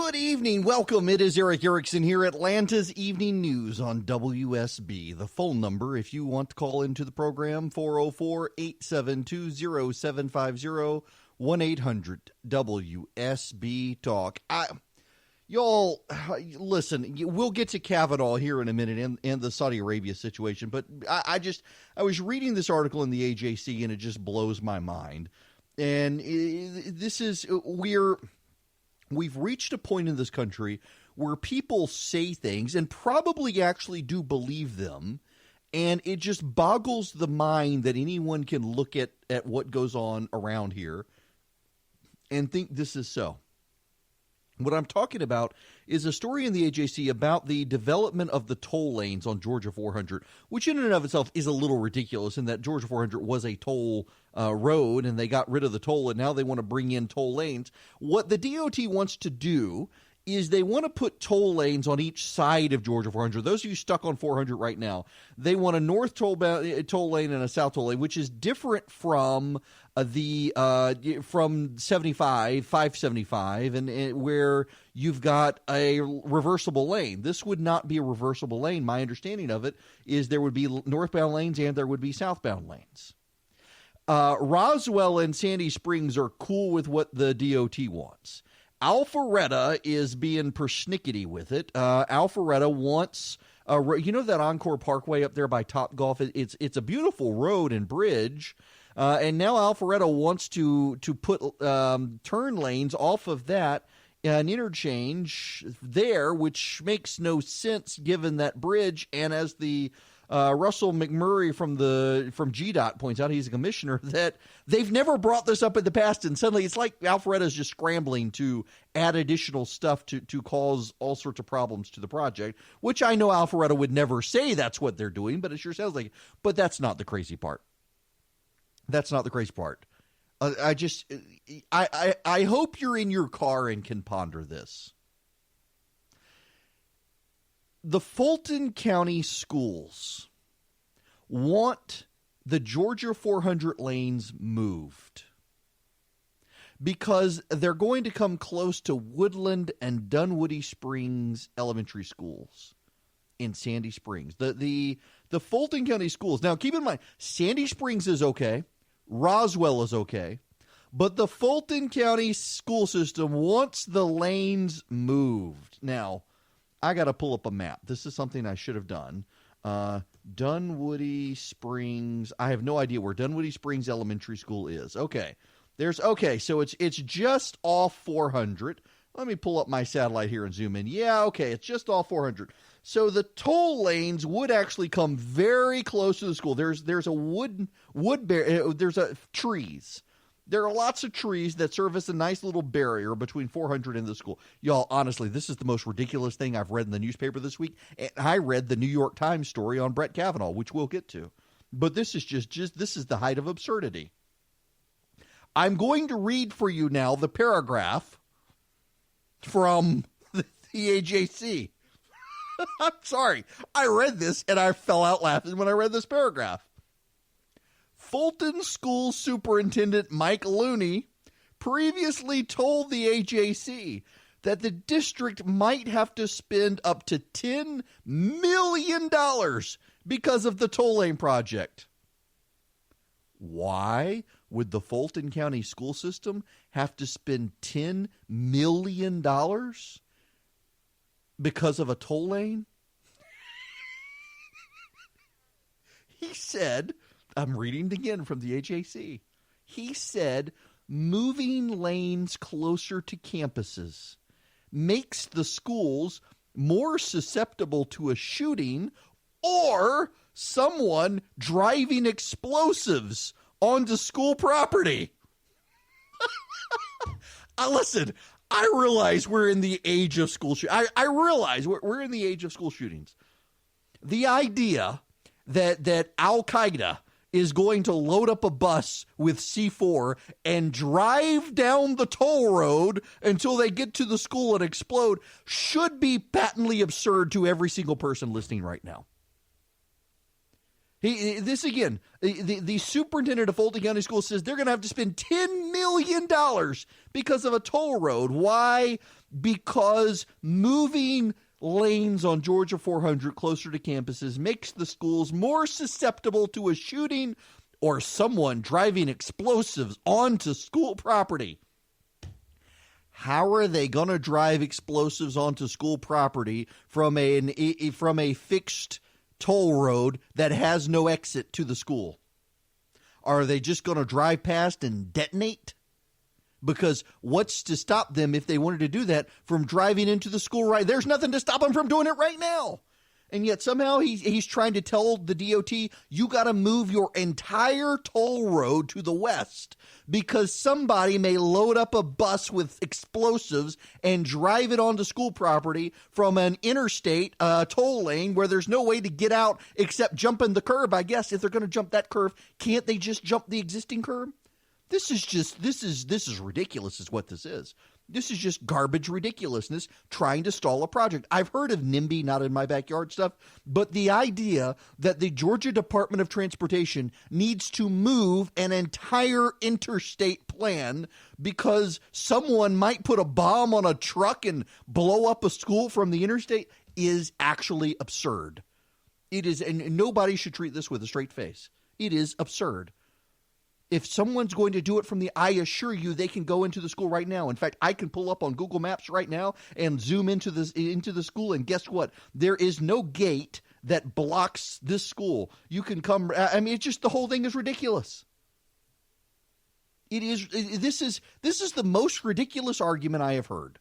Good evening. Welcome. It is Erickson here, Atlanta's Evening News on WSB. The phone number, if you want to call into the program, 404-872-0750, 1-800-WSB Talk. Y'all, listen, we'll get to Kavanaugh here in a minute and the Saudi Arabia situation, but I was reading this article in the AJC and it just blows my mind. And we've reached a point in this country where people say things and probably actually do believe them, and it just boggles the mind that anyone can look at what goes on around here and think this is so. What I'm talking about is a story in the AJC about the development of the toll lanes on Georgia 400, which in and of itself is a little ridiculous in that Georgia 400 was a toll road and they got rid of the toll and now they want to bring in toll lanes. What the DOT wants to do is they want to put toll lanes on each side of Georgia 400. Those of you stuck on 400 right now, they want a north toll lane and a south toll lane, which is different from from 575, and where you've got a reversible lane. This would not be a reversible lane. My understanding of it is there would be northbound lanes and there would be southbound lanes. Roswell and Sandy Springs are cool with what the DOT wants. Alpharetta is being persnickety with it. Alpharetta wants, that Encore Parkway up there by Topgolf? It's a beautiful road and bridge. And now Alpharetta wants to put turn lanes off of that, an interchange there, which makes no sense given that bridge. And as the Russell McMurray from GDOT points out, he's a commissioner, that they've never brought this up in the past, and suddenly it's like Alpharetta is just scrambling to add additional stuff to cause all sorts of problems to the project, which I know Alpharetta would never say that's what they're doing, but it sure sounds like it. But that's not the crazy part. That's not the crazy part. I hope you're in your car and can ponder this. The Fulton County schools want the Georgia 400 lanes moved because they're going to come close to Woodland and Dunwoody Springs elementary schools in Sandy Springs. The Fulton County schools. Now, keep in mind, Sandy Springs is okay. Roswell is okay. But the Fulton County school system wants the lanes moved. Now, I got to pull up a map. This is something I should have done. Dunwoody Springs. I have no idea where Dunwoody Springs Elementary School is. Okay. So it's just off 400. Let me pull up my satellite here and zoom in. Yeah, okay, it's just off 400. So the toll lanes would actually come very close to the school. There's trees. There are lots of trees that serve as a nice little barrier between 400 and the school. Y'all, honestly, this is the most ridiculous thing I've read in the newspaper this week. And I read the New York Times story on Brett Kavanaugh, which we'll get to. But this is this is the height of absurdity. I'm going to read for you now the paragraph from the AJC. I'm sorry. I read this and I fell out laughing when I read this paragraph. Fulton School Superintendent Mike Looney previously told the AJC that the district might have to spend up to $10 million because of the toll lane project. Why would the Fulton County school system have to spend $10 million because of a toll lane? He said, I'm reading again from the AJC. He said, moving lanes closer to campuses makes the schools more susceptible to a shooting or someone driving explosives onto school property. Listen, I realize we're in the age of school shootings. I realize we're in the age of school shootings. The idea that Al-Qaeda is going to load up a bus with C4 and drive down the toll road until they get to the school and explode should be patently absurd to every single person listening right now. This again, the superintendent of Fulton County Schools says they're going to have to spend $10 million because of a toll road. Why? Because moving lanes on Georgia 400 closer to campuses makes the schools more susceptible to a shooting or someone driving explosives onto school property. How are they going to drive explosives onto school property from a fixed toll road that has no exit to the school? Are they just going to drive past and detonate? Because what's to stop them, if they wanted to do that, from driving into the school right? There's nothing to stop them from doing it right now. And yet somehow he's trying to tell the DOT, you got to move your entire toll road to the west because somebody may load up a bus with explosives and drive it onto school property from an interstate toll lane where there's no way to get out except jumping the curb. I guess if they're going to jump that curve, can't they just jump the existing curb? This is ridiculous is what this is. This is just garbage ridiculousness trying to stall a project. I've heard of NIMBY, not in my backyard stuff, but the idea that the Georgia Department of Transportation needs to move an entire interstate plan because someone might put a bomb on a truck and blow up a school from the interstate is actually absurd. It is, and nobody should treat this with a straight face. It is absurd. If someone's going to do it from I assure you they can go into the school right now. In fact, I can pull up on Google Maps right now and zoom into the school, and guess what? There is no gate that blocks this school. You can come. I mean, it's just the whole thing is ridiculous. It is. This is the most ridiculous argument I have heard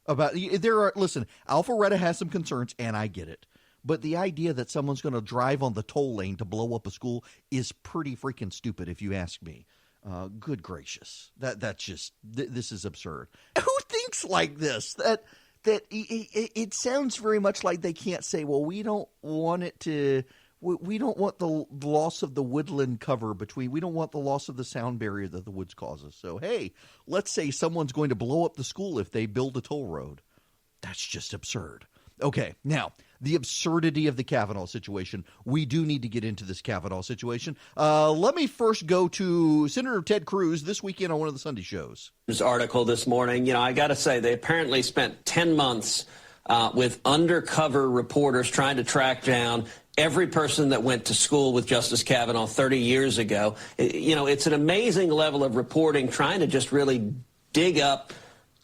about. Listen, Alpharetta has some concerns, and I get it. But the idea that someone's going to drive on the toll lane to blow up a school is pretty freaking stupid, if you ask me. Good gracious, that's just this is absurd. Who thinks like this? That it sounds very much like they can't say, well, we don't want it to. We don't want the loss of the woodland cover between. We don't want the loss of the sound barrier that the woods causes. So hey, let's say someone's going to blow up the school if they build a toll road. That's just absurd. Okay, now, the absurdity of the Kavanaugh situation. We do need to get into this Kavanaugh situation. Let me first go to Senator Ted Cruz this weekend on one of the Sunday shows. This article this morning, I got to say, they apparently spent 10 months with undercover reporters trying to track down every person that went to school with Justice Kavanaugh 30 years ago. It's an amazing level of reporting, trying to just really dig up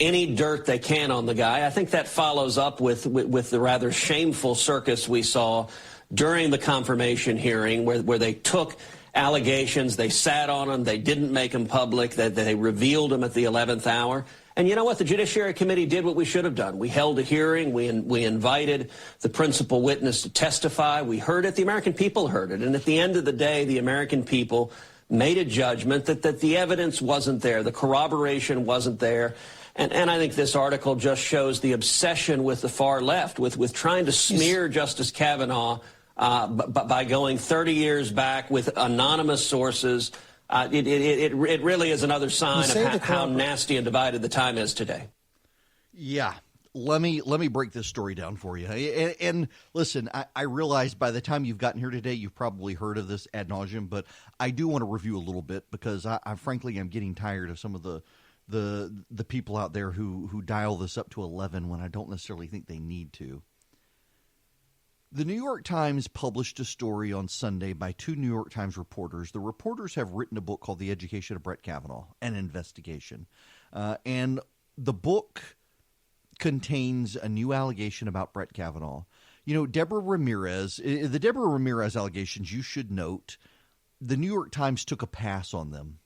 any dirt they can on the guy. I think that follows up with the rather shameful circus we saw during the confirmation hearing where they took allegations, they sat on them, they didn't make them public, that they revealed them at the 11th hour. And you know what? The Judiciary Committee did what we should have done. We held a hearing. We invited the principal witness to testify. We heard it. The American people heard it. And at the end of the day, the American people made a judgment that the evidence wasn't there, the corroboration wasn't there. And I think this article just shows the obsession with the far left, with trying to smear Justice Kavanaugh by going 30 years back with anonymous sources. It really is another sign of how nasty and divided the time is today. Yeah. Let me break this story down for you. And listen, I realize by the time you've gotten here today, you've probably heard of this ad nauseum, but I do want to review a little bit because I frankly am getting tired of some of the people out there who dial this up to 11 when I don't necessarily think they need to. The New York Times published a story on Sunday by two New York Times reporters. The reporters have written a book called The Education of Brett Kavanaugh, an investigation. And the book contains a new allegation about Brett Kavanaugh. Deborah Ramirez, the Deborah Ramirez allegations, you should note, the New York Times took a pass on them.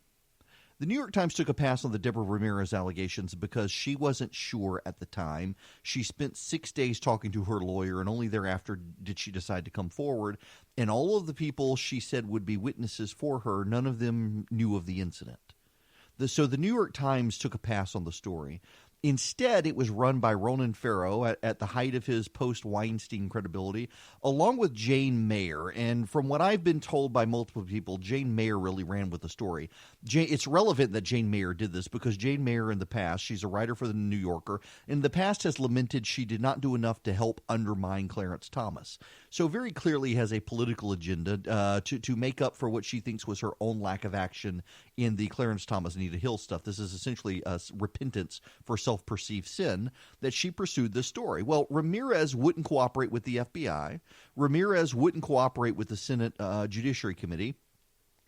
The New York Times took a pass on the Deborah Ramirez allegations because she wasn't sure at the time. She spent 6 days talking to her lawyer, and only thereafter did she decide to come forward. And all of the people she said would be witnesses for her, none of them knew of the incident. So the New York Times took a pass on the story. Instead, it was run by Ronan Farrow at the height of his post-Weinstein credibility, along with Jane Mayer. And from what I've been told by multiple people, Jane Mayer really ran with the story. It's relevant that Jane Mayer did this because Jane Mayer in the past, she's a writer for the New Yorker, in the past has lamented she did not do enough to help undermine Clarence Thomas. So very clearly has a political agenda to make up for what she thinks was her own lack of action in the Clarence Thomas, Anita Hill stuff. This is essentially a repentance for self-perceived sin that she pursued this story. Well, Ramirez wouldn't cooperate with the FBI. Ramirez wouldn't cooperate with the Senate Judiciary Committee.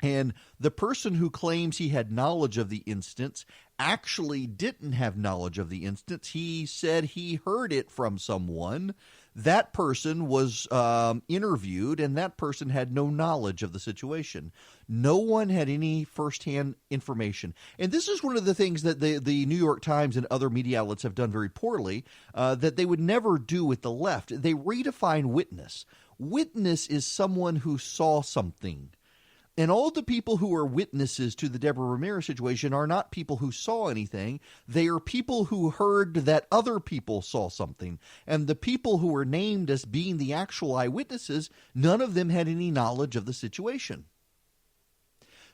And the person who claims he had knowledge of the instance actually didn't have knowledge of the instance. He said he heard it from someone. That person was interviewed, and that person had no knowledge of the situation. No one had any firsthand information. And this is one of the things that the New York Times and other media outlets have done very poorly, that they would never do with the left. They redefine witness. Witness is someone who saw something. And all the people who are witnesses to the Deborah Ramirez situation are not people who saw anything. They are people who heard that other people saw something. And the people who were named as being the actual eyewitnesses, none of them had any knowledge of the situation.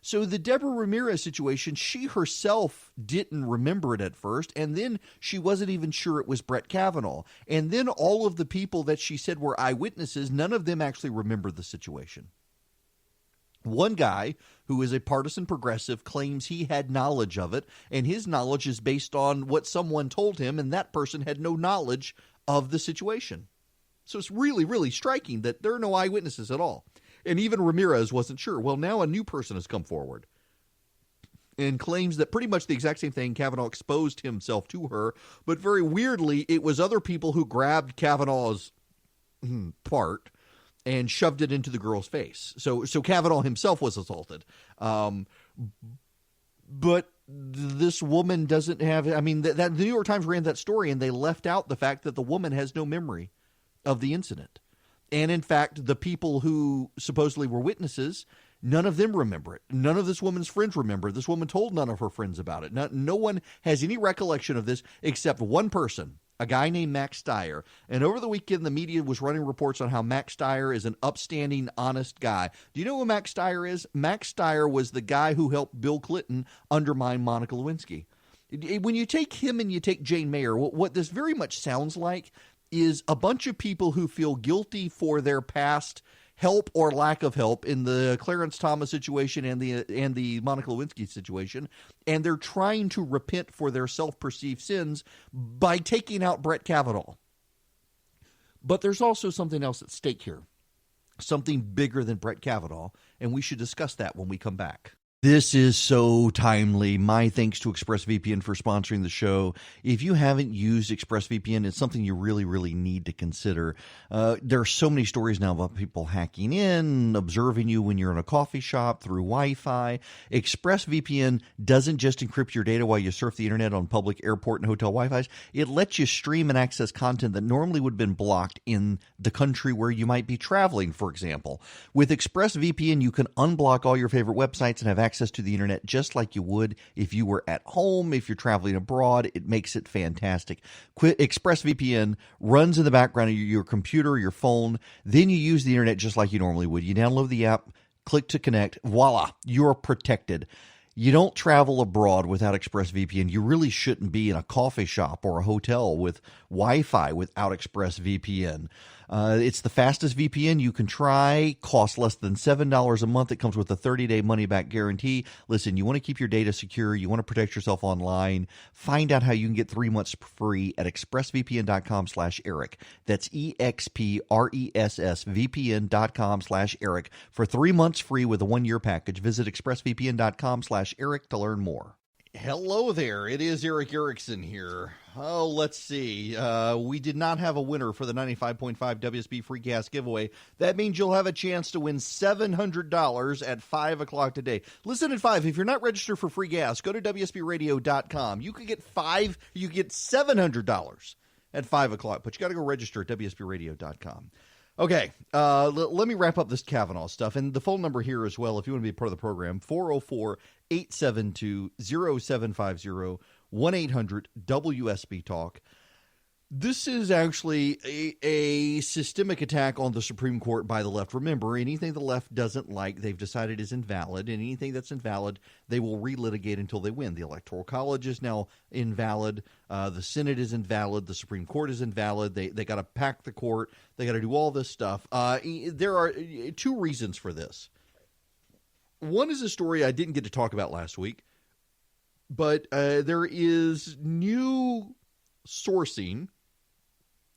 So the Deborah Ramirez situation, she herself didn't remember it at first, and then she wasn't even sure it was Brett Kavanaugh. And then all of the people that she said were eyewitnesses, none of them actually remembered the situation. One guy who is a partisan progressive claims he had knowledge of it, and his knowledge is based on what someone told him, and that person had no knowledge of the situation. So it's really, really striking that there are no eyewitnesses at all. And even Ramirez wasn't sure. Well, now a new person has come forward and claims that pretty much the exact same thing. Kavanaugh exposed himself to her, but very weirdly, it was other people who grabbed Kavanaugh's part and shoved it into the girl's face. So Kavanaugh himself was assaulted. But this woman doesn't have, that the New York Times ran that story, and they left out the fact that the woman has no memory of the incident. And in fact, the people who supposedly were witnesses, none of them remember it. None of this woman's friends remember. This woman told none of her friends about it. No one has any recollection of this except one person, a guy named Max Steyer. And over the weekend, the media was running reports on how Max Steyer is an upstanding, honest guy. Do you know who Max Steyer is? Max Steyer was the guy who helped Bill Clinton undermine Monica Lewinsky. When you take him and you take Jane Mayer, what this very much sounds like is a bunch of people who feel guilty for their past help or lack of help in the Clarence Thomas situation and the Monica Lewinsky situation, and they're trying to repent for their self-perceived sins by taking out Brett Kavanaugh. But there's also something else at stake here, something bigger than Brett Kavanaugh, and we should discuss that when we come back. This is so timely. My thanks to ExpressVPN for sponsoring the show. If you haven't used ExpressVPN, it's something you really, really need to consider. There are so many stories now about people hacking in, observing you when you're in a coffee shop through Wi-Fi. ExpressVPN doesn't just encrypt your data while you surf the internet on public airport and hotel Wi-Fis. It lets you stream and access content that normally would have been blocked in the country where you might be traveling, for example. With ExpressVPN, you can unblock all your favorite websites and have access to the internet just like you would if you were at home. If you're traveling abroad, it makes it fantastic. ExpressVPN runs in the background of your computer or your phone. Then you use the internet just like you normally would. You download the app, click to connect, voila, you're protected. You don't travel abroad without ExpressVPN. You really shouldn't be in a coffee shop or a hotel with Wi-Fi without ExpressVPN. It's the fastest VPN you can try. Costs less than $7 a month. It comes with a 30-day money-back guarantee. Listen, you want to keep your data secure. You want to protect yourself online. Find out how you can get 3 months free at expressvpn.com/Eric. That's expressvpn.com/Eric for 3 months free with a 1-year package. Visit expressvpn.com/Eric to learn more. Hello there. It is Eric Erickson here. Oh, let's see. We did not have a winner for the 95.5 WSB Free Gas Giveaway. That means you'll have a chance to win $700 at 5 o'clock today. Listen at 5. If you're not registered for free gas, go to WSBRadio.com. You could get $700 at 5 o'clock, but you got to go register at WSBRadio.com. Okay, let me wrap up this Kavanaugh stuff. And the phone number here as well, if you want to be part of the program, 404-872-0750. 1-800-WSB-TALK. This is actually a systemic attack on the Supreme Court by the left. Remember, anything the left doesn't like, they've decided is invalid, and anything that's invalid, they will relitigate until they win. The Electoral College is now invalid. The Senate is invalid. The Supreme Court is invalid. They got to pack the court. They got to do all this stuff. There are two reasons for this. One is a story I didn't get to talk about last week, but there is new sourcing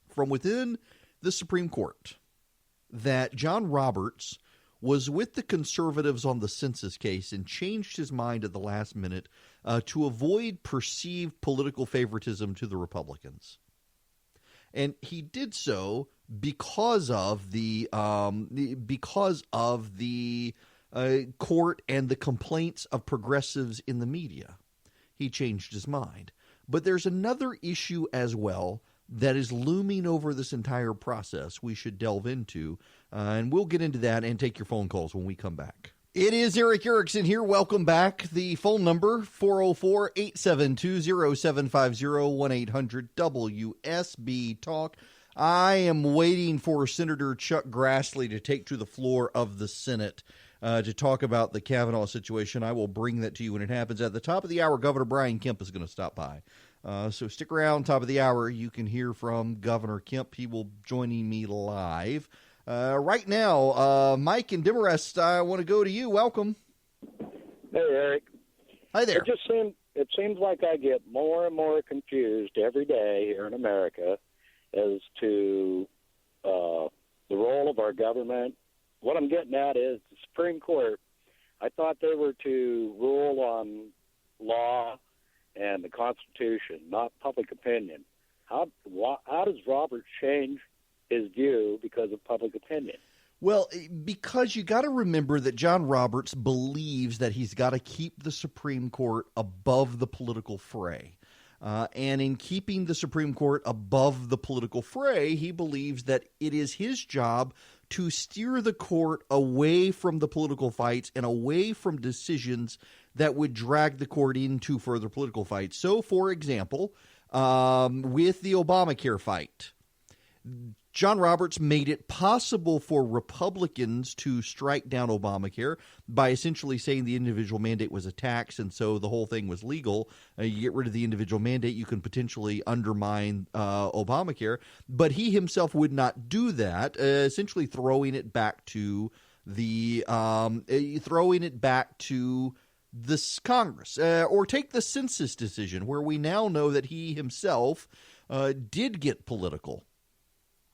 from within the Supreme Court that John Roberts was with the conservatives on the census case and changed his mind at the last minute to avoid perceived political favoritism to the Republicans. And he did so because of the court and the complaints of progressives in the media. He changed his mind. But there's another issue as well that is looming over this entire process we should delve into, and we'll get into that and take your phone calls when we come back. It is Eric Erickson here. Welcome back. The phone number, 404-872-0750, 1-800-WSB-TALK. I am waiting for Senator Chuck Grassley to take to the floor of the Senate to talk about the Kavanaugh situation. I will bring that to you when it happens. At the top of the hour, Governor Brian Kemp is going to stop by. So stick around, top of the hour. You can hear from Governor Kemp. He will joining me live. Right now, Mike and Demerest, I want to go to you. Welcome. Hey, Eric. Hi there. It seems like I get more and more confused every day here in America as to the role of our government. What I'm getting at is the Supreme Court, I thought they were to rule on law and the Constitution, not public opinion. How does Roberts change his view because of public opinion? Well, because you got to remember that John Roberts believes that he's got to keep the Supreme Court above the political fray. And in keeping the Supreme Court above the political fray, he believes that it is his job to steer the court away from the political fights and away from decisions that would drag the court into further political fights. So, for example, with the Obamacare fight, John Roberts made it possible for Republicans to strike down Obamacare by essentially saying the individual mandate was a tax, and so the whole thing was legal. You get rid of the individual mandate, you can potentially undermine Obamacare. But he himself would not do that, essentially throwing it back to this Congress. Or take the census decision, where we now know that he himself did get political.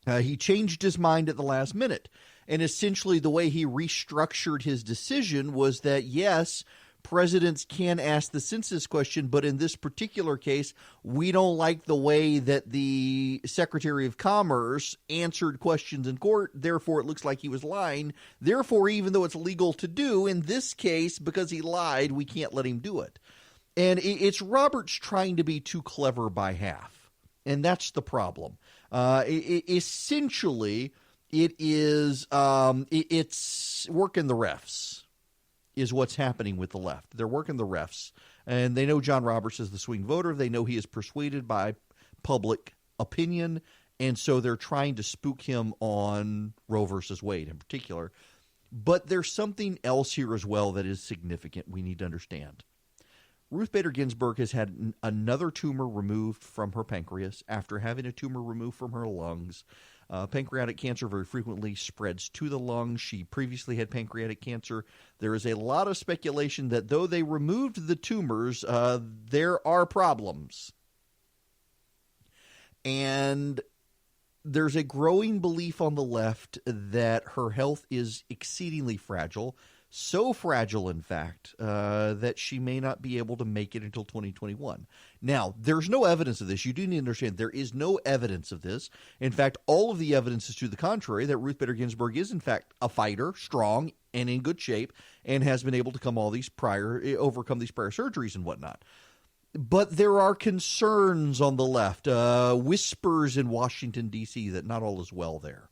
He changed his mind at the last minute. And essentially the way he restructured his decision was that, yes, presidents can ask the census question, but in this particular case, we don't like the way that the Secretary of Commerce answered questions in court. Therefore, it looks like he was lying. Therefore, even though it's legal to do, in this case, because he lied, we can't let him do it. And it's Roberts trying to be too clever by half. And that's the problem. Essentially, it's working the refs is what's happening with the left. They're working the refs, and they know John Roberts is the swing voter. They know he is persuaded by public opinion, and so they're trying to spook him on Roe versus Wade in particular. But there's something else here as well that is significant we need to understand. Ruth Bader Ginsburg has had another tumor removed from her pancreas after having a tumor removed from her lungs. Pancreatic cancer very frequently spreads to the lungs. She previously had pancreatic cancer. There is a lot of speculation that though they removed the tumors, there are problems. And there's a growing belief on the left that her health is exceedingly fragile. So fragile, in fact, that she may not be able to make it until 2021. Now, there's no evidence of this. You do need to understand there is no evidence of this. In fact, all of the evidence is to the contrary, that Ruth Bader Ginsburg is, in fact, a fighter, strong, and in good shape, and has been able to overcome these prior surgeries and whatnot. But there are concerns on the left, whispers in Washington, D.C., that not all is well there.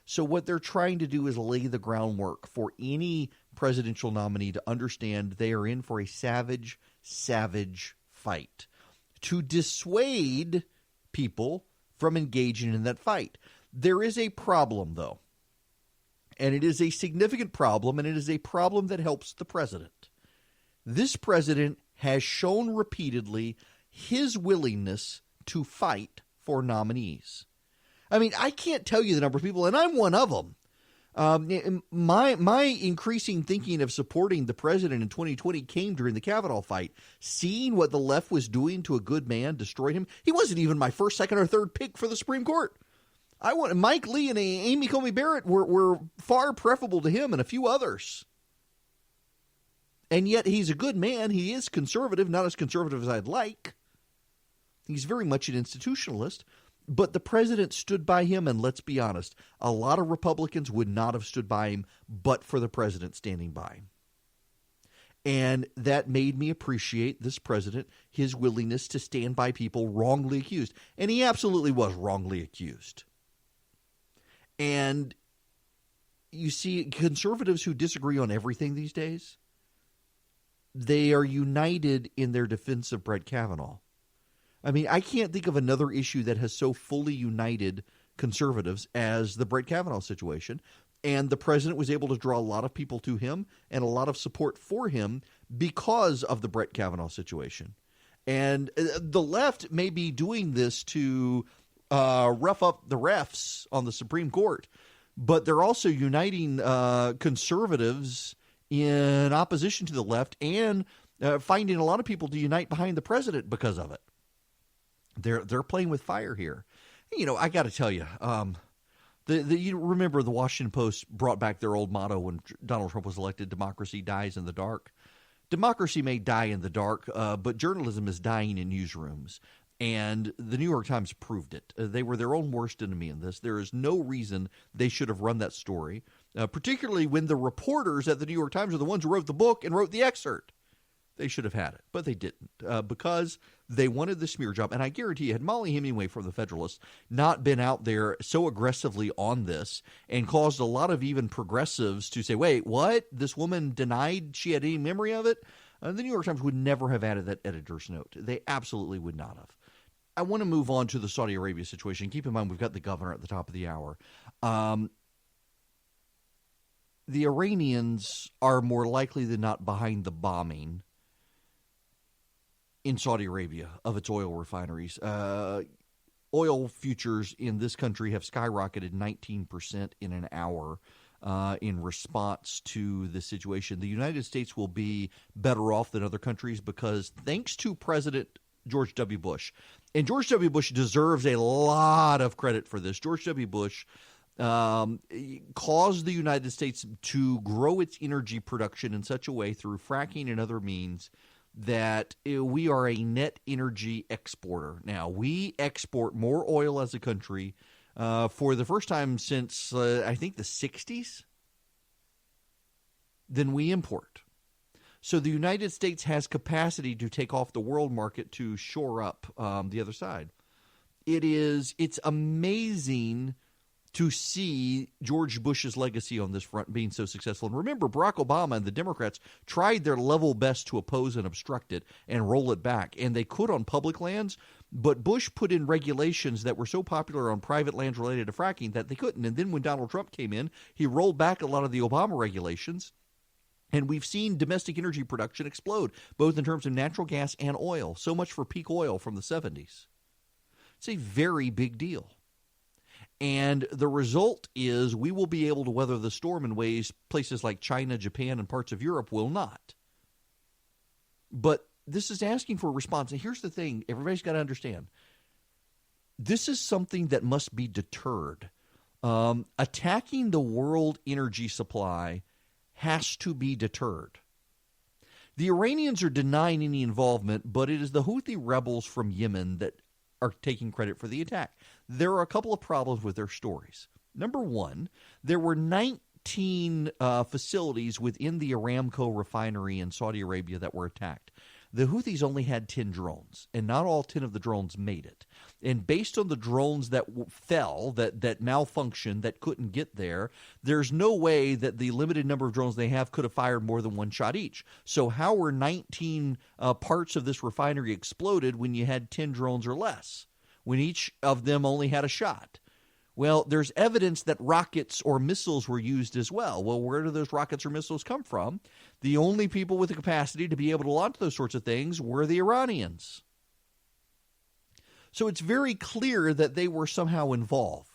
So what they're trying to do is lay the groundwork for any presidential nominee to understand they are in for a savage, savage fight to dissuade people from engaging in that fight. There is a problem, though, and it is a significant problem, and it is a problem that helps the president. This president has shown repeatedly his willingness to fight for nominees. I mean, I can't tell you the number of people, and I'm one of them. My increasing thinking of supporting the president in 2020 came during the Kavanaugh fight. Seeing what the left was doing to a good man, destroyed him. He wasn't even my first, second, or third pick for the Supreme Court. Mike Lee and Amy Coney Barrett were far preferable to him and a few others. And yet he's a good man. He is conservative, not as conservative as I'd like. He's very much an institutionalist. But the president stood by him, and let's be honest, a lot of Republicans would not have stood by him but for the president standing by him. And that made me appreciate this president, his willingness to stand by people wrongly accused. And he absolutely was wrongly accused. And you see, conservatives who disagree on everything these days, they are united in their defense of Brett Kavanaugh. I mean, I can't think of another issue that has so fully united conservatives as the Brett Kavanaugh situation. And the president was able to draw a lot of people to him and a lot of support for him because of the Brett Kavanaugh situation. And the left may be doing this to rough up the refs on the Supreme Court, but they're also uniting conservatives in opposition to the left and finding a lot of people to unite behind the president because of it. They're playing with fire here. You know, I got to tell you, you remember the Washington Post brought back their old motto when Donald Trump was elected: democracy dies in the dark. Democracy may die in the dark, but journalism is dying in newsrooms. And the New York Times proved it. They were their own worst enemy in this. There is no reason they should have run that story, particularly when the reporters at the New York Times are the ones who wrote the book and wrote the excerpt. They should have had it, but they didn't because they wanted the smear job. And I guarantee you, had Molly Hemingway from the Federalist not been out there so aggressively on this and caused a lot of even progressives to say, wait, what? This woman denied she had any memory of it? The New York Times would never have added that editor's note. They absolutely would not have. I want to move on to the Saudi Arabia situation. Keep in mind, we've got the governor at the top of the hour. The Iranians are more likely than not behind the bombing in Saudi Arabia of its oil refineries. Oil futures in this country have skyrocketed 19% in an hour in response to the situation. The United States will be better off than other countries because thanks to President George W. Bush, and George W. Bush deserves a lot of credit for this. George W. Bush caused the United States to grow its energy production in such a way through fracking and other means that we are a net energy exporter. Now, we export more oil as a country for the first time since, I think, the 60s than we import. So the United States has capacity to take off the world market to shore up the other side. It's amazing to see George Bush's legacy on this front being so successful. And remember, Barack Obama and the Democrats tried their level best to oppose and obstruct it and roll it back. And they could on public lands, but Bush put in regulations that were so popular on private lands related to fracking that they couldn't. And then when Donald Trump came in, he rolled back a lot of the Obama regulations. And we've seen domestic energy production explode, both in terms of natural gas and oil. So much for peak oil from the 70s. It's a very big deal. And the result is we will be able to weather the storm in ways places like China, Japan, and parts of Europe will not. But this is asking for a response. And here's the thing. Everybody's got to understand. This is something that must be deterred. Attacking the world energy supply has to be deterred. The Iranians are denying any involvement, but it is the Houthi rebels from Yemen that are taking credit for the attack. There are a couple of problems with their stories. Number one, there were 19 facilities within the Aramco refinery in Saudi Arabia that were attacked. The Houthis only had 10 drones, and not all 10 of the drones made it. And based on the drones that fell, that malfunctioned, that couldn't get there, there's no way that the limited number of drones they have could have fired more than one shot each. So how were 19 parts of this refinery exploded when you had 10 drones or less, when each of them only had a shot? Well, there's evidence that rockets or missiles were used as well. Well, where do those rockets or missiles come from? The only people with the capacity to be able to launch those sorts of things were the Iranians. So it's very clear that they were somehow involved.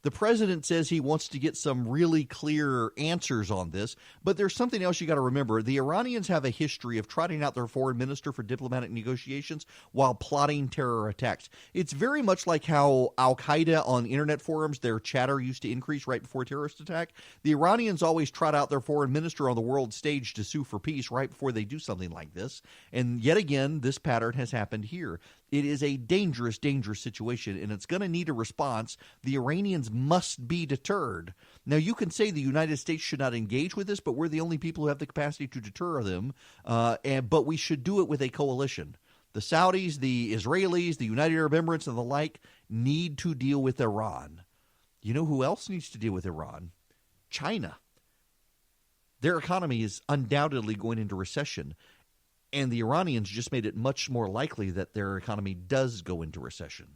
The president says he wants to get some really clear answers on this, but there's something else you got to remember. The Iranians have a history of trotting out their foreign minister for diplomatic negotiations while plotting terror attacks. It's very much like how Al-Qaeda on internet forums, their chatter used to increase right before a terrorist attack. The Iranians always trot out their foreign minister on the world stage to sue for peace right before they do something like this. And yet again, this pattern has happened here. It is a dangerous, dangerous situation, and it's going to need a response. The Iranians must be deterred. Now, you can say the United States should not engage with this, but we're the only people who have the capacity to deter them, but we should do it with a coalition. The Saudis, the Israelis, the United Arab Emirates, and the like need to deal with Iran. You know who else needs to deal with Iran? China. Their economy is undoubtedly going into recession. And the Iranians just made it much more likely that their economy does go into recession.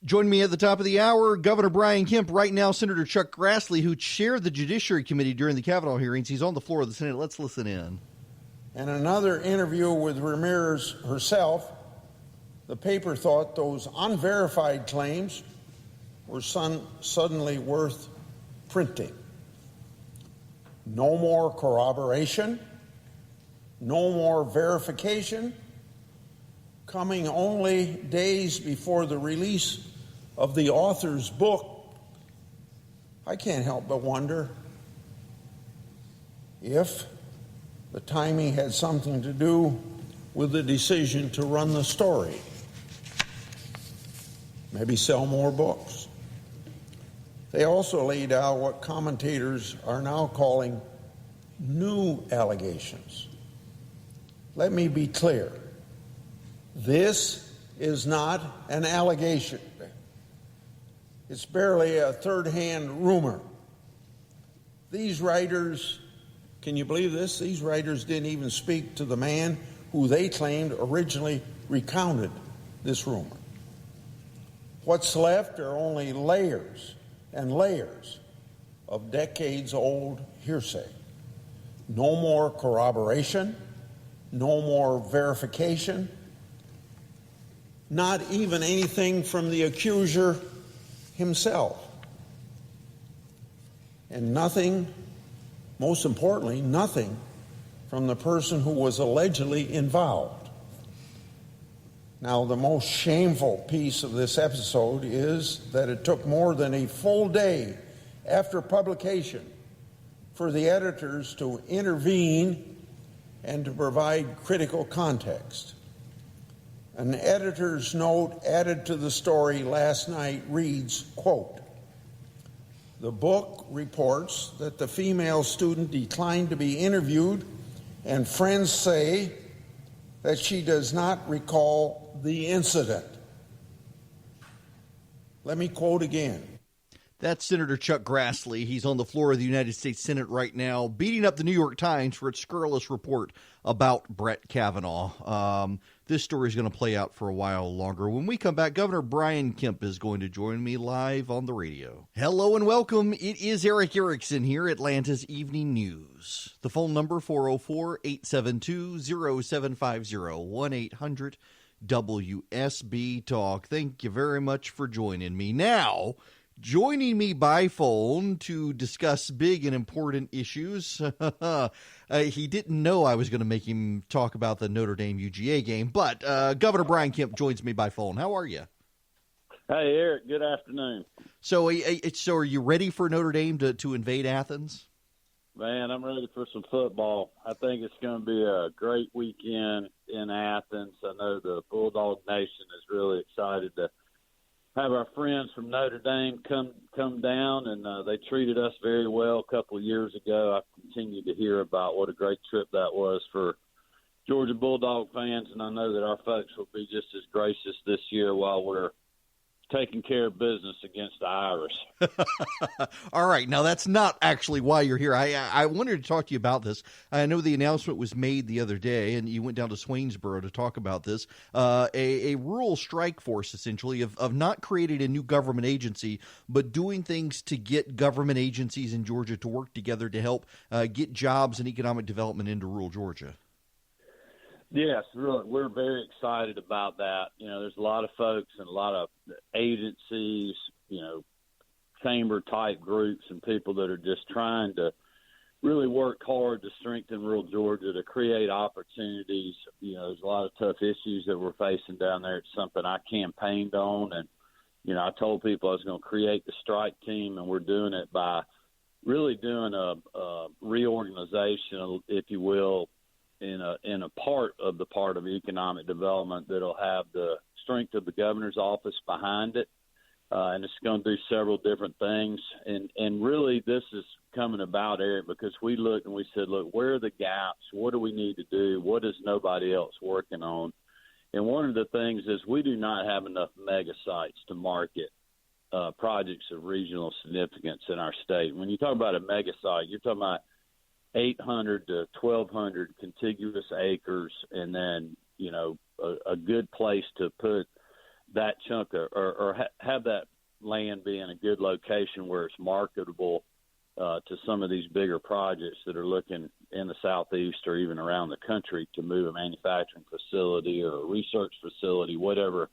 Joining me at the top of the hour, Governor Brian Kemp, right now Senator Chuck Grassley, who chaired the Judiciary Committee during the Kavanaugh hearings. He's on the floor of the Senate. Let's listen in. In another interview with Ramirez herself, the paper thought those unverified claims were suddenly worth printing. No more corroboration. No more verification, coming only days before the release of the author's book. I can't help but wonder if the timing had something to do with the decision to run the story. Maybe sell more books. They also laid out what commentators are now calling new allegations. Let me be clear. This is not an allegation. It's barely a third-hand rumor. These writers, can you believe this? These writers didn't even speak to the man who they claimed originally recounted this rumor. What's left are only layers and layers of decades-old hearsay. No more corroboration. No more verification, not even anything from the accuser himself. And nothing, most importantly, nothing from the person who was allegedly involved. Now, the most shameful piece of this episode is that it took more than a full day after publication for the editors to intervene and to provide critical context. An editor's note added to the story last night reads, quote, "The book reports that the female student declined to be interviewed, and friends say that she does not recall the incident." Let me quote again. That's Senator Chuck Grassley. He's on the floor of the United States Senate right now, beating up the New York Times for its scurrilous report about Brett Kavanaugh. This story is going to play out for a while longer. When we come back, Governor Brian Kemp is going to join me live on the radio. Hello and welcome. It is Erickson here, Atlanta's Evening News. The phone number, 404-872-0750, 1-800-WSB Talk. Thank you very much for joining me. Now, joining me by phone to discuss big and important issues. He didn't know I was going to make him talk about the Notre Dame UGA game, but Governor Brian Kemp joins me by phone. How are you? Hey, Eric. Good afternoon. So are you ready for Notre Dame to invade Athens? Man, I'm ready for some football. I think it's going to be a great weekend in Athens. I know the Bulldog Nation is really excited to have our friends from Notre Dame come down, and they treated us very well a couple of years ago. I've continued to hear about what a great trip that was for Georgia Bulldog fans, and I know that our folks will be just as gracious this year while we're taking care of business against the Irish. All right. Now, that's not actually why you're here. I wanted to talk to you about this. I know the announcement was made the other day, and you went down to Swainsboro to talk about this. A rural strike force, essentially, of not creating a new government agency, but doing things to get government agencies in Georgia to work together to help get jobs and economic development into rural Georgia. Yes, really, we're very excited about that. There's a lot of folks and a lot of agencies, chamber-type groups and people that are just trying to really work hard to strengthen rural Georgia, to create opportunities. There's a lot of tough issues that we're facing down there. It's something I campaigned on, and, I told people I was going to create the strike team, and we're doing it by really doing a reorganization, if you will, in a part of economic development that'll have the strength of the governor's office behind it, and it's going to do several different things. And really, this is coming about, Eric, because we looked and we said, look, where are the gaps? What do we need to do? What is nobody else working on? And one of the things is we do not have enough mega sites to market projects of regional significance in our state. When you talk about a mega site, you're talking about 800 to 1,200 contiguous acres, and then, a good place to put that chunk or have that land be in a good location where it's marketable to some of these bigger projects that are looking in the southeast or even around the country to move a manufacturing facility or a research facility, whatever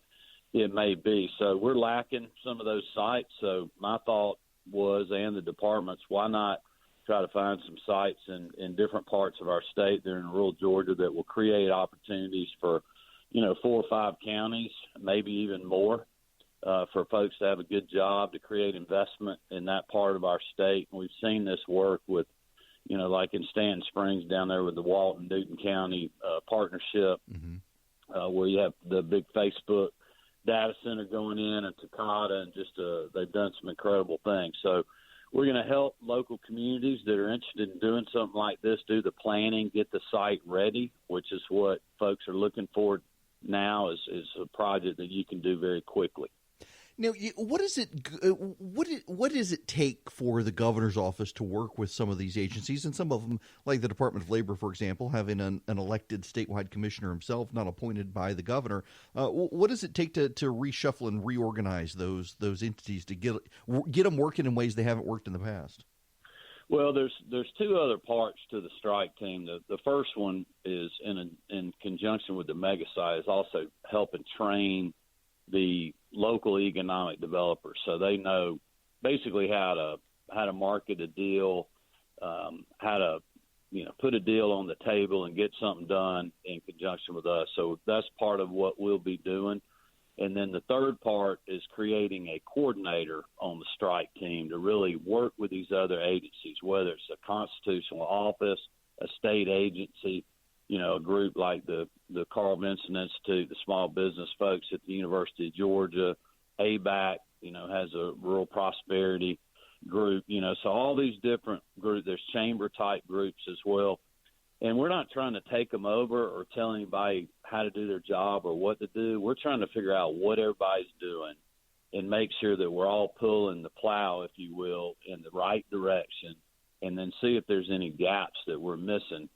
it may be. So we're lacking some of those sites. So my thought was, and the department's, why not try to find some sites in different parts of our state there in rural Georgia that will create opportunities for, 4 or 5 counties, maybe even more, for folks to have a good job, to create investment in that part of our state. And we've seen this work with, like in Stanton Springs down there with the Walton Newton County partnership, where you have the big Facebook data center going in and Takata, and just they've done some incredible things. So we're going to help local communities that are interested in doing something like this do the planning, get the site ready, which is what folks are looking for now, is a project that you can do very quickly. Now, what does it take for the governor's office to work with some of these agencies, and some of them, like the Department of Labor, for example, having an elected statewide commissioner himself, not appointed by the governor? What does it take to reshuffle and reorganize those entities to get them working in ways they haven't worked in the past? Well, there's 2 other parts to the strike team. The first one is in conjunction with the mega site, is also helping train the local economic developers, so they know basically how to market a deal, how to put a deal on the table and get something done in conjunction with us. So that's part of what we'll be doing. And then the third part is creating a coordinator on the strike team to really work with these other agencies, whether it's a constitutional office, a state agency, a group like the Carl Vinson Institute, the small business folks at the University of Georgia, ABAC, has a rural prosperity group, so all these different groups, there's chamber type groups as well. And we're not trying to take them over or tell anybody how to do their job or what to do. We're trying to figure out what everybody's doing and make sure that we're all pulling the plow, if you will, in the right direction, and then see if there's any gaps that we're missing.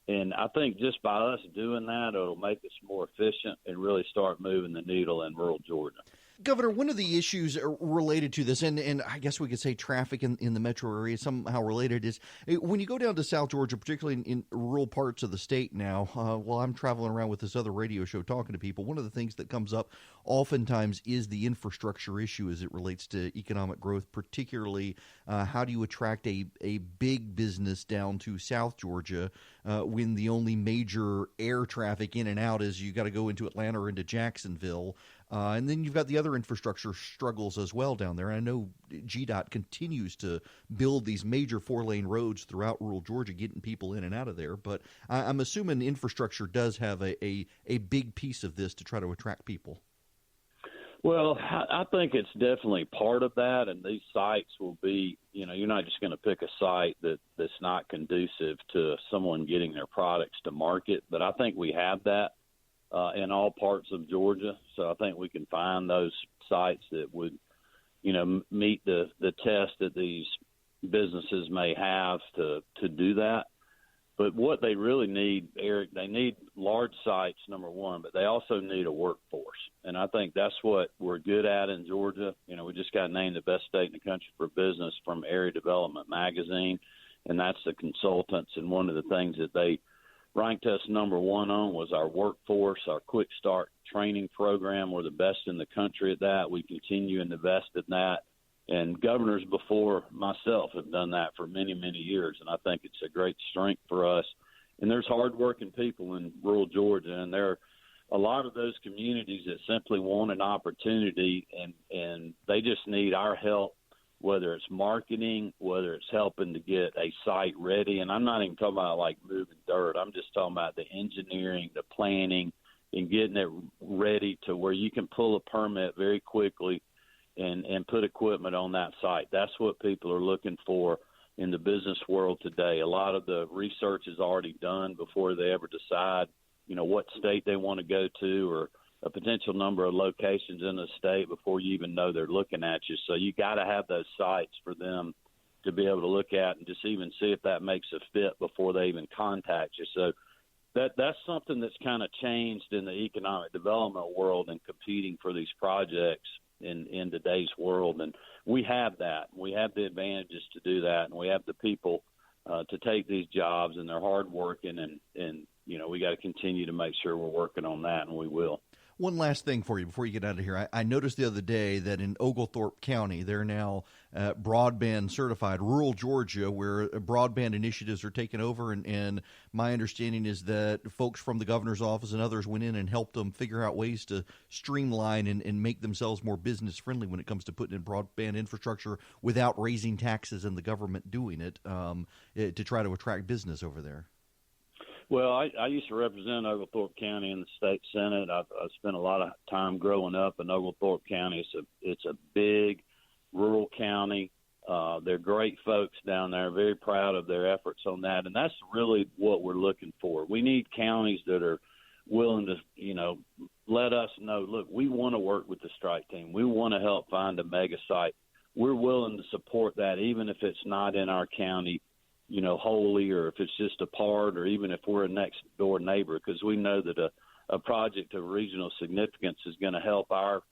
And I think just by us doing that, it'll make us more efficient and really start moving the needle in rural Georgia. Governor, one of the issues related to this, and I guess we could say traffic in the metro area somehow related, is when you go down to South Georgia, particularly in rural parts of the state now, while I'm traveling around with this other radio show talking to people, one of the things that comes up oftentimes is the infrastructure issue as it relates to economic growth, particularly how do you attract a big business down to South Georgia when the only major air traffic in and out is you got to go into Atlanta or into Jacksonville. And then you've got the other infrastructure struggles as well down there. I know GDOT continues to build these major 4-lane roads throughout rural Georgia, getting people in and out of there. But I'm assuming infrastructure does have a big piece of this to try to attract people. Well, I think it's definitely part of that, and these sites will be, you're not just going to pick a site that's not conducive to someone getting their products to market, but I think we have that in all parts of Georgia. So I think we can find those sites that would, meet the test that these businesses may have to do that. But what they really need, Eric, they need large sites, number one, but they also need a workforce. And I think that's what we're good at in Georgia. We just got named the best state in the country for business from Area Development Magazine, and that's the consultants. And one of the things that they ranked us number one on was our workforce, our quick start training program. We're the best in the country at that. We continue to invest in that. And governors before myself have done that for many, many years, and I think it's a great strength for us. And there's hardworking people in rural Georgia, and there are a lot of those communities that simply want an opportunity, and they just need our help, whether it's marketing, whether it's helping to get a site ready. And I'm not even talking about like moving dirt. I'm just talking about the engineering, the planning, and getting it ready to where you can pull a permit very quickly and put equipment on that site. That's what people are looking for in the business world today. A lot of the research is already done before they ever decide, what state they want to go to or a potential number of locations in the state before you even know they're looking at you. So you got to have those sites for them to be able to look at and just even see if that makes a fit before they even contact you. So that's something that's kind of changed in the economic development world and competing for these projects in today's world. And we have that. We have the advantages to do that, and we have the people to take these jobs, and they're hardworking, and we got to continue to make sure we're working on that, and we will. One last thing for you before you get out of here. I noticed the other day that in Oglethorpe County, they're now broadband certified, rural Georgia, where broadband initiatives are taken over. And my understanding is that folks from the governor's office and others went in and helped them figure out ways to streamline and make themselves more business friendly when it comes to putting in broadband infrastructure without raising taxes and the government doing it to try to attract business over there. Well, I used to represent Oglethorpe County in the state Senate. I spent a lot of time growing up in Oglethorpe County. It's a big rural county. They're great folks down there, very proud of their efforts on that. And that's really what we're looking for. We need counties that are willing to, let us know, look, we want to work with the strike team. We want to help find a mega site. We're willing to support that, even if it's not in our county, wholly, or if it's just a part, or even if we're a next door neighbor, because we know that a project of regional significance is going to help our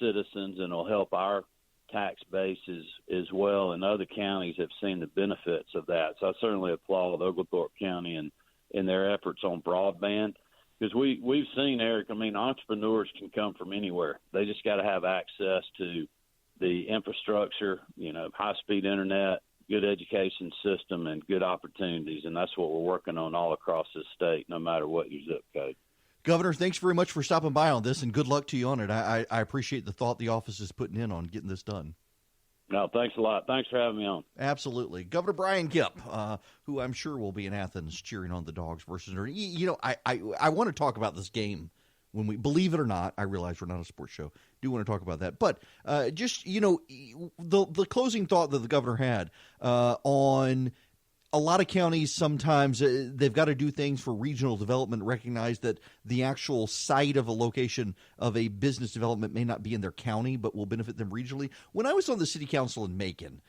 citizens and will help our tax bases as well. And other counties have seen the benefits of that. So I certainly applaud Oglethorpe County and their efforts on broadband, because we've seen, Eric, entrepreneurs can come from anywhere. They just got to have access to the infrastructure, high-speed internet, good education system, and good opportunities, and that's what we're working on all across this state, no matter what your zip code. Governor, thanks very much for stopping by on this, and good luck to you on it. I appreciate the thought the office is putting in on getting this done. No, thanks a lot. Thanks for having me on. Absolutely. Governor Brian Kemp, who I'm sure will be in Athens cheering on the Dogs versus Notre. I want to talk about this game. When we believe it or not, I realize we're not a sports show. Do want to talk about that, but the closing thought that the governor had on a lot of counties. Sometimes they've got to do things for regional development. Recognize that the actual site of a location of a business development may not be in their county, but will benefit them regionally. When I was on the city council in Macon,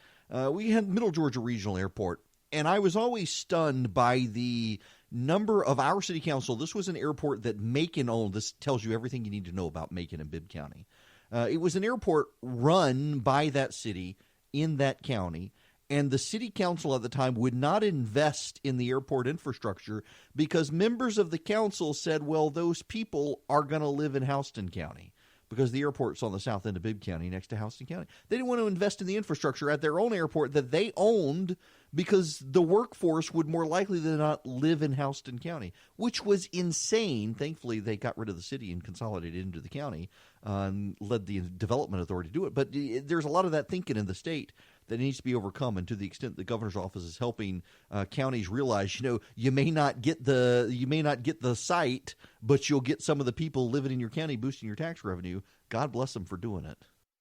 we had Middle Georgia Regional Airport, and I was always stunned by the number of our city council. This was an airport that Macon owned. This tells you everything you need to know about Macon and Bibb County. It was an airport run by that city in that county, and the city council at the time would not invest in the airport infrastructure because members of the council said, well, those people are going to live in Houston County, because the airport's on the south end of Bibb County next to Houston County. They didn't want to invest in the infrastructure at their own airport that they owned because the workforce would more likely than not live in Houston County, which was insane. Thankfully, they got rid of the city and consolidated into the county and led the development authority to do it. But there's a lot of that thinking in the state that needs to be overcome, and to the extent the governor's office is helping counties realize, you may not get the site, but you'll get some of the people living in your county boosting your tax revenue. God bless them for doing it.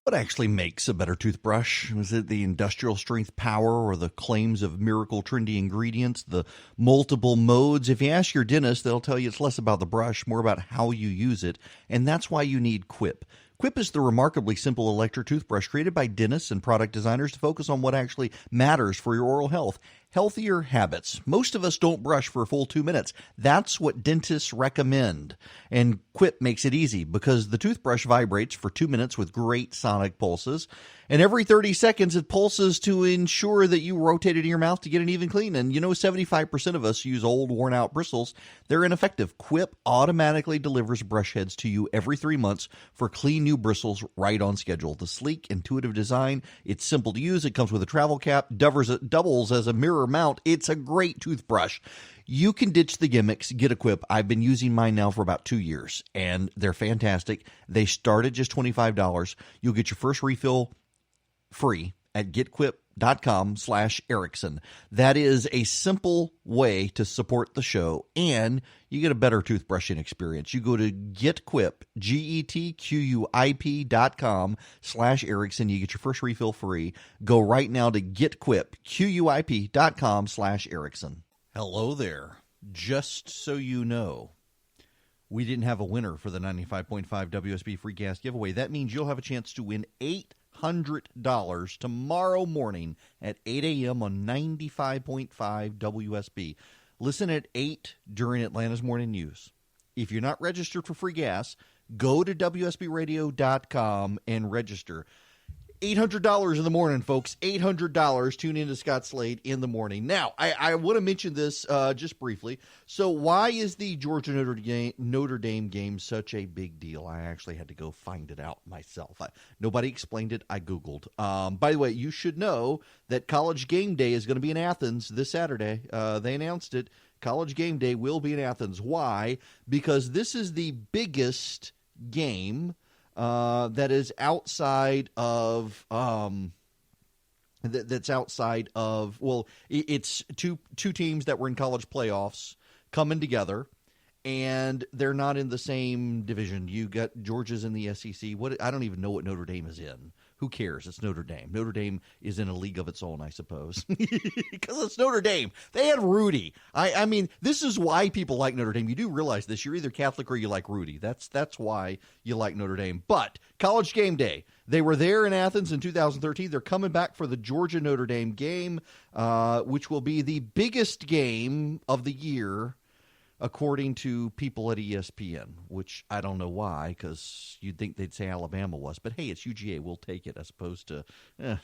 What actually makes a better toothbrush? Is it the industrial strength power or the claims of miracle trendy ingredients, the multiple modes? If you ask your dentist, they'll tell you it's less about the brush, more about how you use it, and that's why you need Quip. Quip is the remarkably simple electric toothbrush created by dentists and product designers to focus on what actually matters for your oral health. Healthier habits. Most of us don't brush for a full 2 minutes. That's what dentists recommend. And Quip makes it easy because the toothbrush vibrates for 2 minutes with great sonic pulses. And every 30 seconds, it pulses to ensure that you rotate it in your mouth to get an even clean. And 75% of us use old, worn-out bristles. They're ineffective. Quip automatically delivers brush heads to you every 3 months for clean new bristles right on schedule. The sleek, intuitive design, it's simple to use. It comes with a travel cap, doubles as a mirror mount. It's a great toothbrush. You can ditch the gimmicks, get a Quip. I've been using mine now for about 2 years, and they're fantastic. They start at just $25. You'll get your first refill free at getquip.com/Erickson. That is a simple way to support the show, and you get a better toothbrushing experience. You go to getquip, getquip.com/Erickson. You get your first refill free. Go right now to getquip.com/Erickson. Hello there. Just so you know, we didn't have a winner for the 95.5 WSB Free Gas Giveaway. That means you'll have a chance to win $800 tomorrow morning at 8 a.m. on 95.5 WSB. Listen at 8 during Atlanta's Morning News. If you're not registered for free gas, go to WSBradio.com and register. $800 in the morning, folks. $800. Tune in to Scott Slade in the morning. Now, I want to mention this just briefly. So why is the Georgia-Notre Dame game such a big deal? I actually had to go find it out myself. Nobody explained it. I Googled. By the way, you should know that College Game Day is going to be in Athens this Saturday. They announced it. College Game Day will be in Athens. Why? Because this is the biggest game that is outside of that's outside of, well, it's two teams that were in college playoffs coming together, and they're not in the same division. You got Georgia's in the SEC. I don't even know what Notre Dame is in. Who cares? It's Notre Dame. Notre Dame is in a league of its own, I suppose, because it's Notre Dame. They had Rudy. I mean, this is why people like Notre Dame. You do realize this. You're either Catholic or you like Rudy. That's why you like Notre Dame. But College Game Day, they were there in Athens in 2013. They're coming back for the Georgia-Notre Dame game, which will be the biggest game of the year, according to people at ESPN, which I don't know why, because you'd think they'd say Alabama was. But, hey, it's UGA. We'll take it as opposed to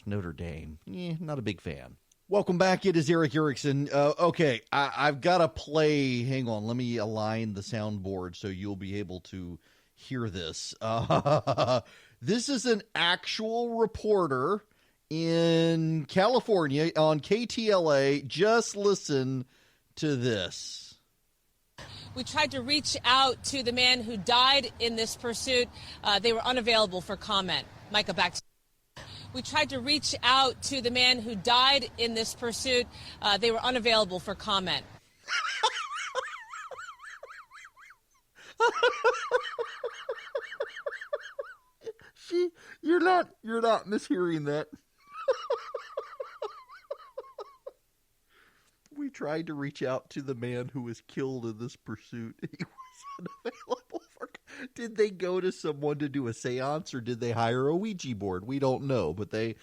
Notre Dame. Not a big fan. Welcome back. It is Eric Erickson. Okay, I've got to play. Hang on. Let me align the soundboard so you'll be able to hear this. This is an actual reporter in California on KTLA. Just listen to this. We tried to reach out to the man who died in this pursuit. They were unavailable for comment. Micah, back to you. We tried to reach out to the man who died in this pursuit. They were unavailable for comment. You're not mishearing that. We tried to reach out to the man who was killed in this pursuit. He was unavailable. Did they go to someone to do a seance, or did they hire a Ouija board? We don't know, but they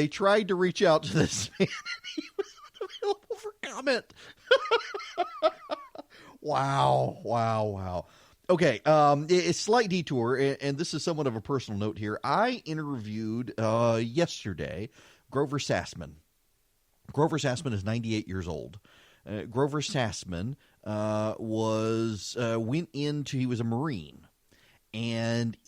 tried to reach out to this man, and he was unavailable for comment. Wow. Okay, a slight detour, and this is somewhat of a personal note here. I interviewed yesterday Grover Sassman. Grover Sassman is 98 years old. Grover Sassman he was a Marine, and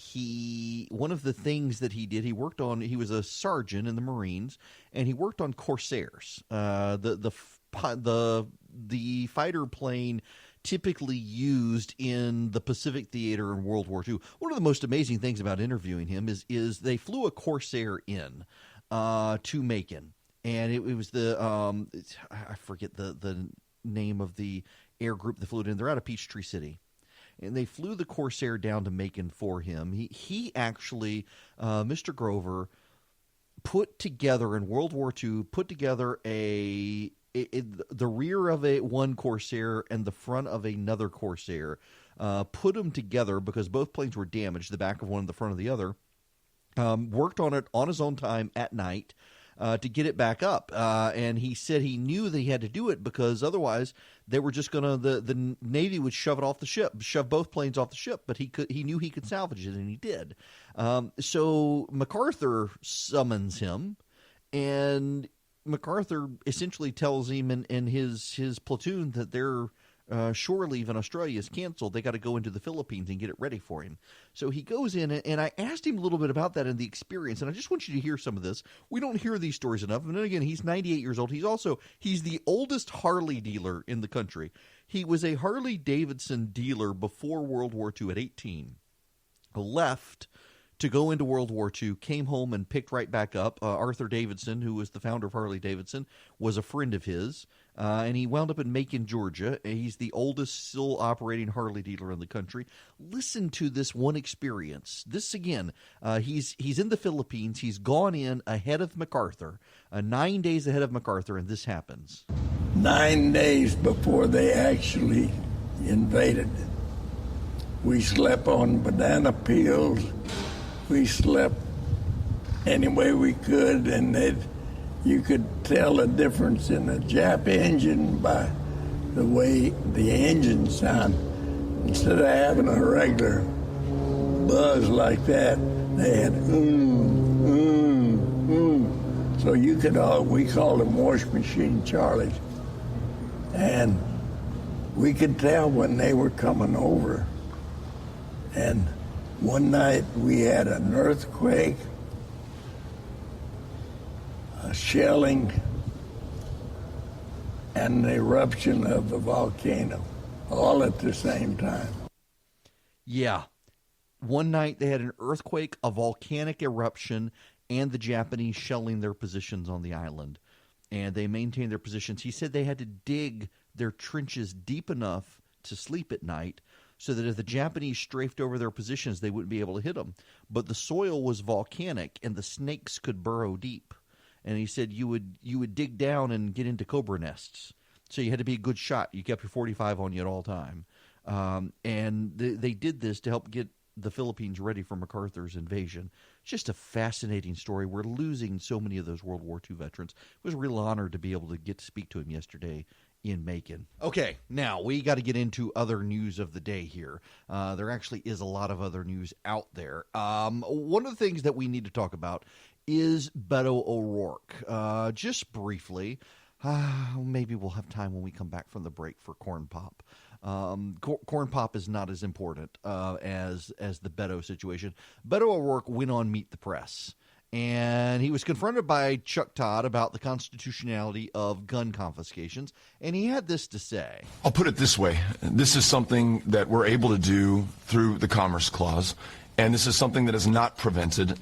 one of the things that he did, he was a sergeant in the Marines, and he worked on Corsairs, the fighter plane typically used in the Pacific Theater in World War II. One of the most amazing things about interviewing him is they flew a Corsair in to Macon. And it was I forget the name of the air group that flew it in. They're out of Peachtree City. and they flew the Corsair down to Macon for him. He actually, Mr. Grover, put together in World War II, the rear of one Corsair and the front of another Corsair, put them together because both planes were damaged, the back of one and the front of the other, worked on it on his own time at night to get it back up. And he said he knew that he had to do it because otherwise they were just going to, the Navy would shove it off the ship, shove both planes off the ship, but he knew he could salvage it, and he did. So MacArthur summons him, and MacArthur essentially tells him and his platoon that their shore leave in Australia is canceled. They got to go into the Philippines and get it ready for him. So he goes in, and I asked him a little bit about that and the experience, and I just want you to hear some of this. We don't hear these stories enough. And then again, he's 98 years old. He's the oldest Harley dealer in the country. He was a Harley Davidson dealer before World War II at 18. Left to go into World War II, came home and picked right back up. Arthur Davidson, who was the founder of Harley Davidson, was a friend of his, and he wound up in Macon, Georgia. He's the oldest still operating Harley dealer in the country. Listen to this one experience. This, again, he's in the Philippines. He's gone in ahead of MacArthur, 9 days ahead of MacArthur, and this happens. 9 days before they actually invaded. We slept on banana peels. We slept any way we could, and you could tell a difference in a Jap engine by the way the engine sounded. Instead of having a regular buzz like that, they had So you could we called them wash machine Charlies. And we could tell when they were coming over. And one night we had an earthquake, a shelling, and an eruption of the volcano, all at the same time. Yeah. One night they had an earthquake, a volcanic eruption, and the Japanese shelling their positions on the island. And they maintained their positions. He said they had to dig their trenches deep enough to sleep at night so that if the Japanese strafed over their positions, they wouldn't be able to hit them. But the soil was volcanic, and the snakes could burrow deep. And he said you would dig down and get into cobra nests. So you had to be a good shot. You kept your 45 on you at all time. And they did this to help get the Philippines ready for MacArthur's invasion. Just a fascinating story. We're losing so many of those World War II veterans. It was a real honor to be able to get to speak to him yesterday in Macon. Okay, now we got to get into other news of the day here. There actually is a lot of other news out there. One of the things that we need to talk about is Beto O'Rourke. Just briefly, maybe we'll have time when we come back from the break for Corn Pop. Corn Pop is not as important as the Beto situation. Beto O'Rourke went on Meet the Press, and he was confronted by Chuck Todd about the constitutionality of gun confiscations, and he had this to say. I'll put it this way. This is something that we're able to do through the Commerce Clause, and this is something that is not prevented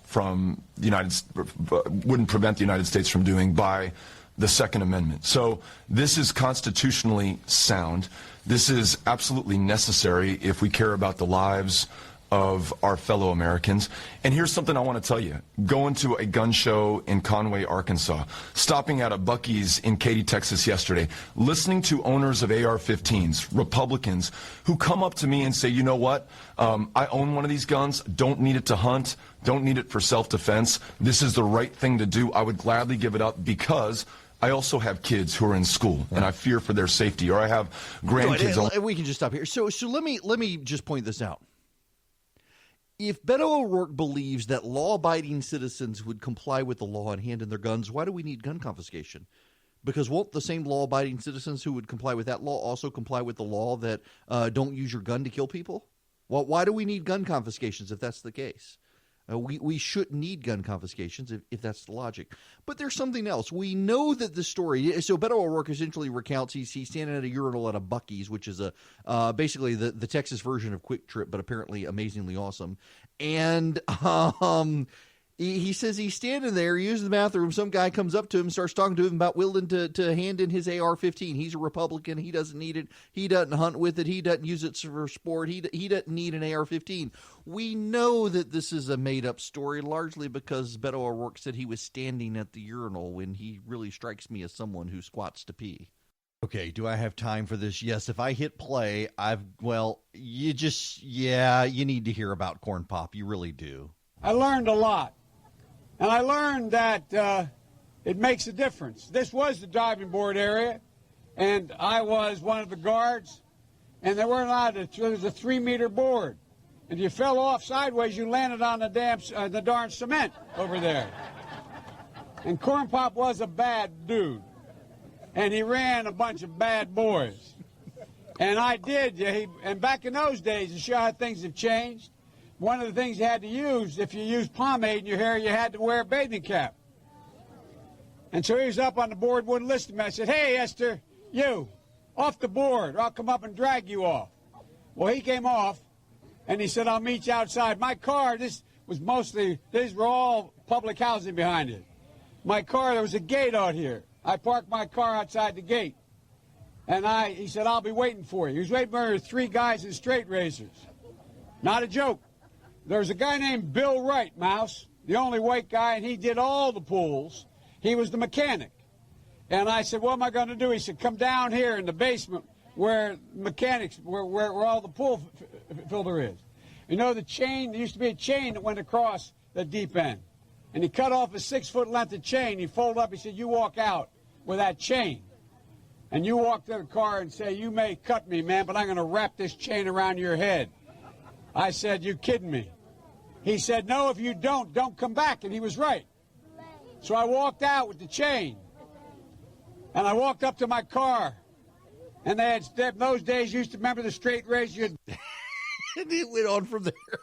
from wouldn't prevent the United States from doing by the Second Amendment. So this is constitutionally sound. This is absolutely necessary if we care about the lives of our fellow Americans. And here's something I want to tell you. Going to a gun show in Conway, Arkansas, stopping at a Buc-ee's in Katy, Texas yesterday, listening to owners of AR-15s, Republicans, who come up to me and say, you know what, I own one of these guns, don't need it to hunt, don't need it for self-defense. This is the right thing to do. I would gladly give it up because I also have kids who are in school, and I fear for their safety, or I have grandkids. We can just stop here. So let me just point this out. If Beto O'Rourke believes that law-abiding citizens would comply with the law and hand in their guns, why do we need gun confiscation? Because won't the same law-abiding citizens who would comply with that law also comply with the law that don't use your gun to kill people? Well, why do we need gun confiscations if that's the case? We shouldn't need gun confiscations if that's the logic. But there's something else. We know that the story – so Beto O'Rourke essentially recounts he's standing at a urinal at a Buc-ee's, which is basically the Texas version of Quick Trip, but apparently amazingly awesome. And He says he's standing there using the bathroom. Some guy comes up to him and starts talking to him about willing to hand in his AR-15. He's a Republican. He doesn't need it. He doesn't hunt with it. He doesn't use it for sport. He doesn't need an AR-15. We know that this is a made-up story, largely because Beto O'Rourke said he was standing at the urinal when he really strikes me as someone who squats to pee. Okay, do I have time for this? Yes, if I hit play, you need to hear about Corn Pop. You really do. I learned a lot. And I learned that it makes a difference. This was the diving board area, and I was one of the guards, and they weren't allowed to. There was a 3-meter board. And if you fell off sideways, you landed on the darn cement over there. And Corn Pop was a bad dude, and he ran a bunch of bad boys. And I did. And back in those days, to show how things have changed, one of the things you had to use, if you used pomade in your hair, you had to wear a bathing cap. And so he was up on the board, wouldn't listen to me. I said, "Hey, Esther, you, off the board, or I'll come up and drag you off." Well, he came off, and he said, "I'll meet you outside." My car, these were all public housing behind it. My car, there was a gate out here. I parked my car outside the gate. And he said, "I'll be waiting for you." He was waiting for 3 guys in straight razors. Not a joke. There was a guy named Bill Wright, Mouse, the only white guy, and he did all the pools. He was the mechanic. And I said, "What am I going to do?" He said, "Come down here in the basement where mechanics, where all the pool filter is. You know the chain, there used to be a chain that went across the deep end. And he cut off a 6-foot length of chain. He folded up, he said, "You walk out with that chain. And you walk to the car and say, 'You may cut me, man, but I'm going to wrap this chain around your head.'" I said, "You kidding me?" He said, "No, if you don't come back." And he was right. So I walked out with the chain. And I walked up to my car. And they had, in those days, you used to remember the straight razor. And it went on from there.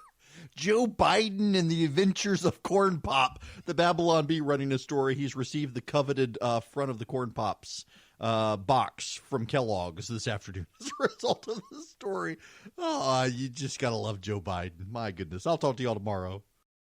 Joe Biden and the adventures of Corn Pop. The Babylon Bee running a story. He's received the coveted front of the Corn Pops box from Kellogg's this afternoon as a result of the story. Oh, you just got to love Joe Biden. My goodness. I'll talk to you all tomorrow.